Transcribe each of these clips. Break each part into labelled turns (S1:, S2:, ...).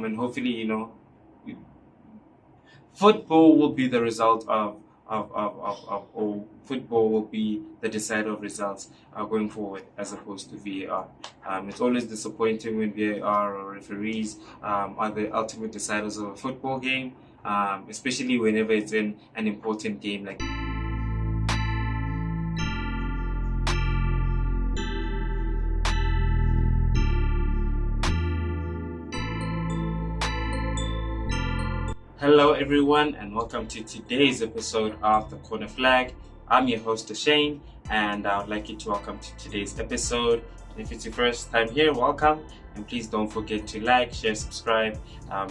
S1: And hopefully, football will be the result or football will be the decider of results going forward as opposed to VAR. It's always disappointing when VAR or referees are the ultimate deciders of a football game, especially whenever it's in an important game like. Hello, everyone, and welcome to today's episode of The Corner Flag. I'm your host, Shane, and I would like you to welcome to today's episode. If it's your first time here, welcome, and please don't forget to like, share, subscribe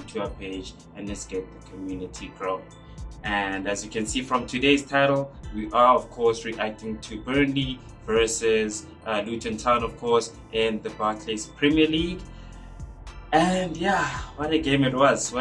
S1: to our page, and let's get the community growing. And as you can see from today's title, we are, of course, reacting to Burnley versus Luton Town, of course, in the Barclays Premier League. And yeah, what a game it was.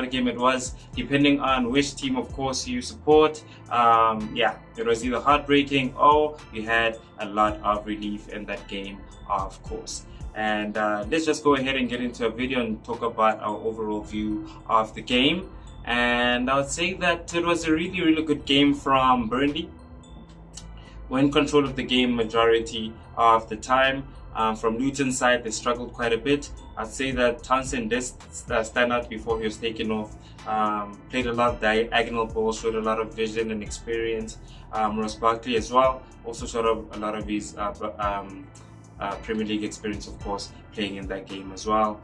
S1: Depending on which team, of course, you support. It was either heartbreaking or we had a lot of relief in that game, of course. And let's just go ahead and get into a video and talk about our overall view of the game. And I would say that it was a really, really good game from Burnley. We're in control of the game majority of the time. From Luton's side, they struggled quite a bit. I'd say that Townsend did stand out before he was taken off. Played a lot of diagonal balls, showed a lot of vision and experience. Ross Barkley as well also showed a lot of his Premier League experience, of course, playing in that game as well.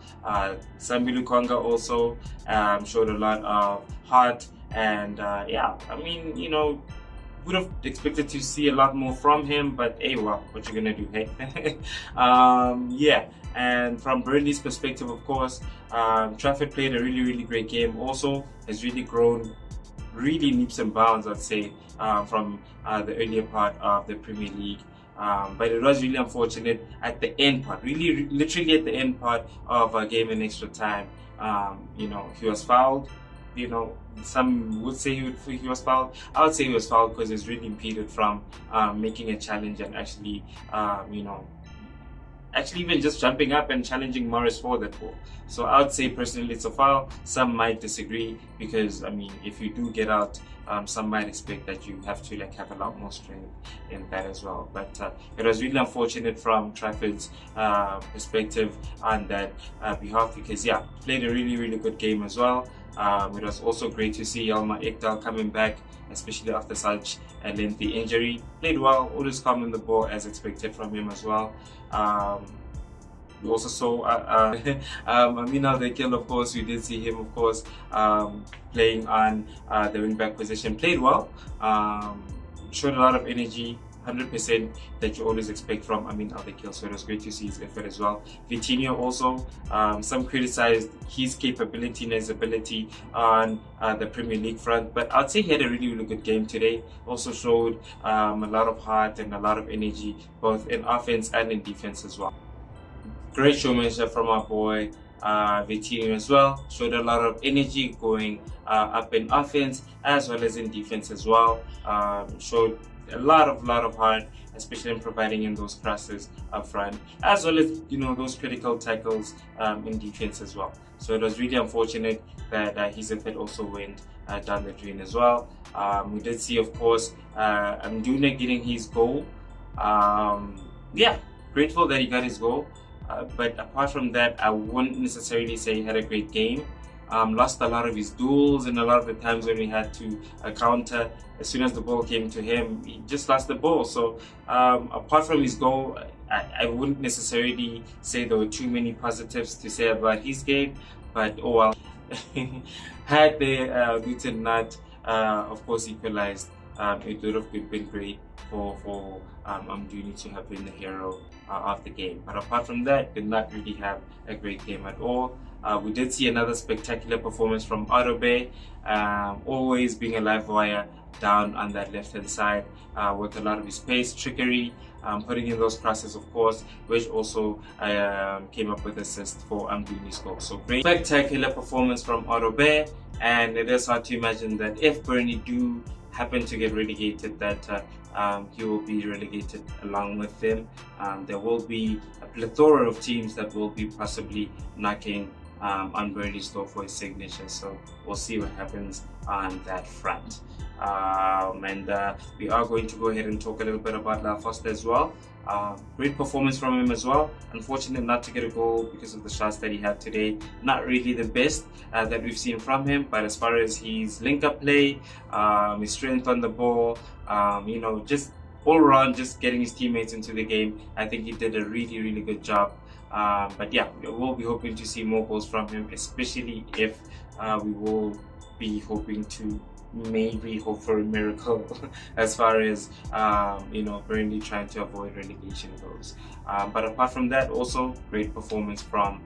S1: Sambi Lukonga also showed a lot of heart, and would have expected to see a lot more from him, but hey, well, what you gonna do, hey? And from Burnley's perspective, of course, Trafford played a really, really great game. Also, has really grown, really leaps and bounds, I'd say, from the earlier part of the Premier League. But it was really unfortunate at the end part, literally at the end part of a game in extra time. He was fouled. Some would say he was fouled. I would say he was fouled because it's really impeded from making a challenge and actually even just jumping up and challenging Morris for that ball. So I would say personally it's a foul. Some might disagree because if you do get out, some might expect that you have to have a lot more strength in that as well. But it was really unfortunate from Trafford's perspective on that behalf because played a really, really good game as well. It was also great to see Yilmaz Ekdal coming back, especially after such a lengthy injury. Played well, always calm in the ball as expected from him as well. We also saw Amin Al-Dekil, of course. We did see him, of course, playing on the wing-back position. Played well, showed a lot of energy, 100% that you always expect from Amin Al-Dekil, so it was great to see his effort as well. Vitinho also, some criticized his capability and his ability on the Premier League front, but I'd say he had a really, really good game today. Also showed a lot of heart and a lot of energy, both in offense and in defense as well. Great showmanship from our boy Vitinho as well. Showed a lot of energy going up in offense as well as in defense as well. Showed a lot of heart, especially in providing in those crosses up front, as well as those critical tackles in defense as well. So it was really unfortunate that his effort also went down the drain as well. We did see, of course, Mduna getting his goal. Grateful that he got his goal. But apart from that, I wouldn't necessarily say he had a great game. Lost a lot of his duels, and a lot of the times when we had to counter, as soon as the ball came to him, he just lost the ball. So apart from his goal, I wouldn't necessarily say there were too many positives to say about his game, but oh well. Had the Luton not, of course, equalized, it would have been great for Mduni to have been the hero of the game. But apart from that, did not really have a great game at all. We did see another spectacular performance from Adobe, always being a live wire down on that left hand side with a lot of his pace, trickery, putting in those crosses, of course, which also came up with assist for Mduni's goal. So great, spectacular performance from Adobe, and it is hard to imagine that if Burnley do happen to get relegated, that he will be relegated along with them. There will be a plethora of teams that will be possibly knocking on Burnley's store for his signature. So we'll see what happens on that front. And we are going to go ahead and talk a little bit about Lyle Foster as well. Great performance from him as well. Unfortunate not to get a goal because of the shots that he had today. Not really the best that we've seen from him, but as far as his link-up play, his strength on the ball, just all around, just getting his teammates into the game, I think he did a really, really good job. But yeah, we'll be hoping to see more goals from him, especially if we will be hoping to maybe hope for a miracle as far as Burnley trying to avoid relegation goes. But apart from that, also great performance from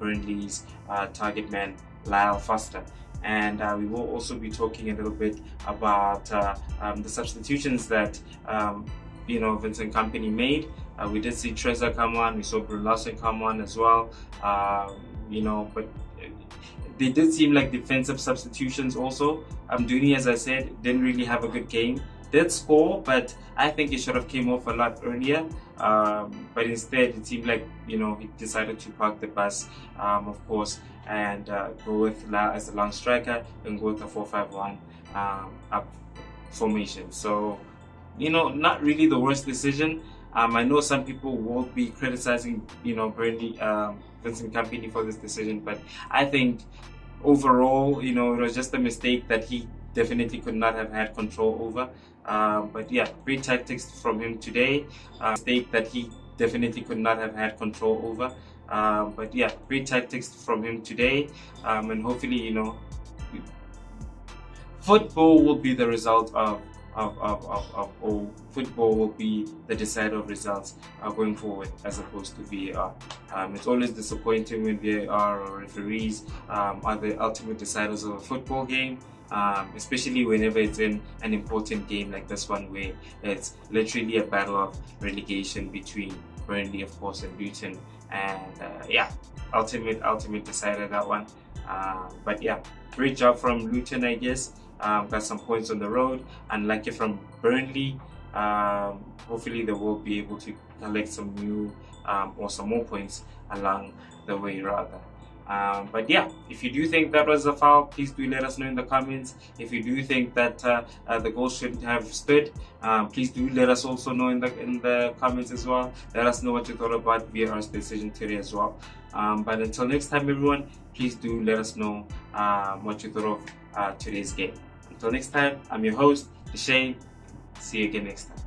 S1: Burnley's target man Lyle Foster. And we will also be talking a little bit about the substitutions that Vincent Kompany made. We did see Trezor come on, we saw Brunelson come on as well, but they did seem like defensive substitutions also. Dooney, as I said, didn't really have a good game. Did score, but I think he should have came off a lot earlier. But instead, it seemed like he decided to park the bus, of course, and go with La as the long striker and go with a 4-5-1 up formation. So, not really the worst decision. I know some people will be criticizing, Burnley, Vincent Kompany for this decision, but I think overall, it was just a mistake that he definitely could not have had control over. But yeah, great tactics from him today. Mistake that he definitely could not have had control over. But yeah, great tactics from him today. And hopefully, football will be the result of football will be the decider of results going forward, as opposed to VAR. It's always disappointing when VAR or referees are the ultimate deciders of a football game, especially whenever it's in an important game like this one, where it's literally a battle of relegation between Burnley, of course, and Luton. And ultimate decider, that one. But yeah, great job from Luton, I guess. Got some points on the road. Unlucky from Burnley. Hopefully they will be able to collect some new or some more points along the way, rather. But yeah, if you do think that was a foul, please do let us know in the comments. If you do think that the goal shouldn't have stood, please do let us also know in the comments as well. Let us know what you thought about VAR's decision today as well. But until next time, everyone, please do let us know what you thought of today's game. Until next time, I'm your host, Shane. See you again next time.